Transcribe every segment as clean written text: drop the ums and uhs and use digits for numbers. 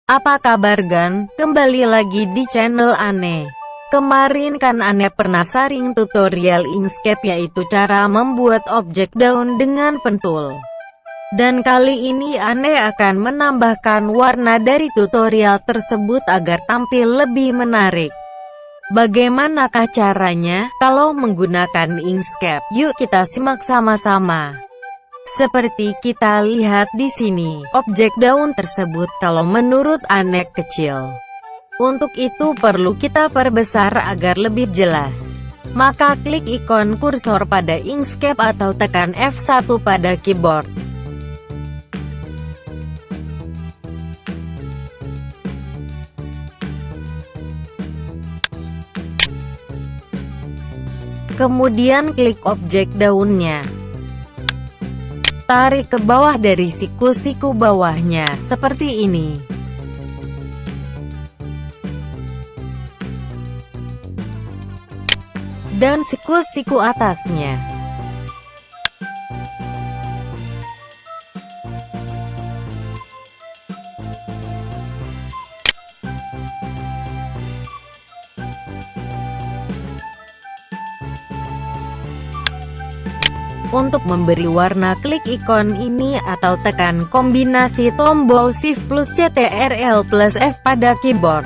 Apa kabar Gan? Kembali lagi di channel Aneh. Kemarin kan Aneh pernah sharing tutorial Inkscape, yaitu cara membuat objek daun dengan pentul. Dan kali ini Aneh akan menambahkan warna dari tutorial tersebut agar tampil lebih menarik. Bagaimanakah caranya? Kalau menggunakan Inkscape, yuk kita simak sama-sama. Seperti kita lihat di sini, objek daun tersebut kalau menurut Aneh kecil. Untuk itu perlu kita perbesar agar lebih jelas. Maka klik ikon kursor pada Inkscape atau tekan F1 pada keyboard. Kemudian klik objek daunnya. Tarik ke bawah dari siku-siku bawahnya, seperti ini. Dan siku-siku atasnya. Untuk memberi warna, klik ikon ini atau tekan kombinasi tombol Shift plus Ctrl plus F pada keyboard.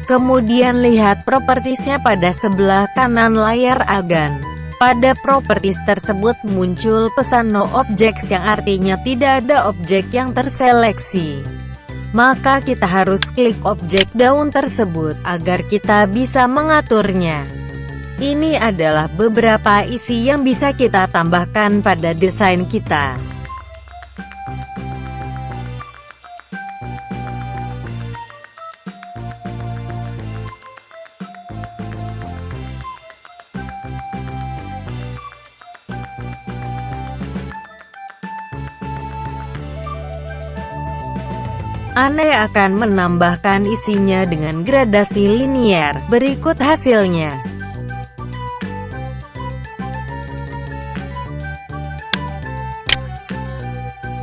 Kemudian lihat propertiesnya pada sebelah kanan layar Agan. Pada properties tersebut muncul pesan no objects, yang artinya tidak ada objek yang terseleksi. Maka kita harus klik objek daun tersebut agar kita bisa mengaturnya. Ini adalah beberapa isi yang bisa kita tambahkan pada desain kita. Aneh akan menambahkan isinya dengan gradasi linier. Berikut hasilnya.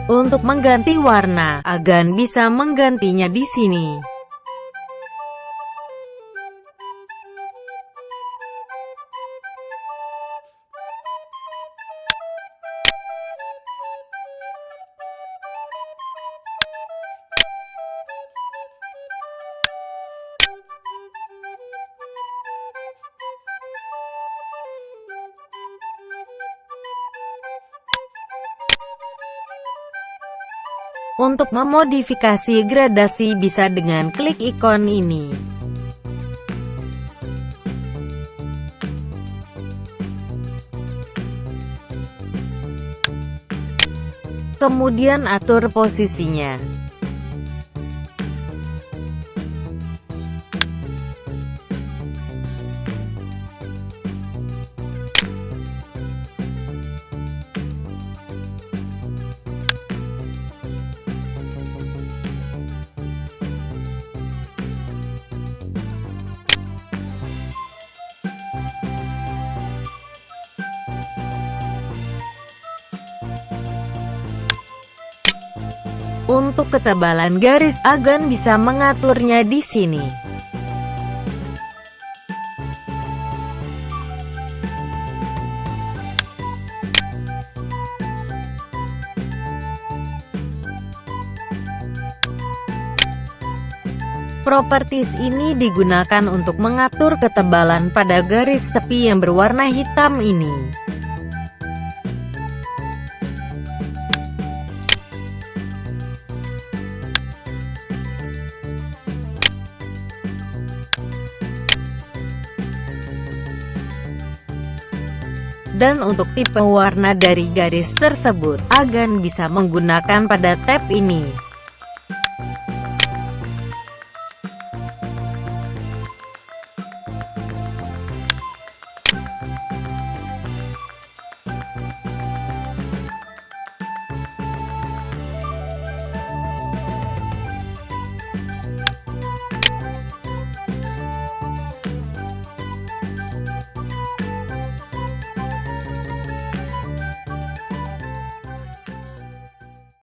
Untuk mengganti warna, Agan bisa menggantinya di sini. Untuk memodifikasi gradasi bisa dengan klik ikon ini. Kemudian atur posisinya. Untuk ketebalan garis, Agan bisa mengaturnya di sini. Properties ini digunakan untuk mengatur ketebalan pada garis tepi yang berwarna hitam ini. Dan untuk tipe warna dari garis tersebut, Agan bisa menggunakan pada tab ini.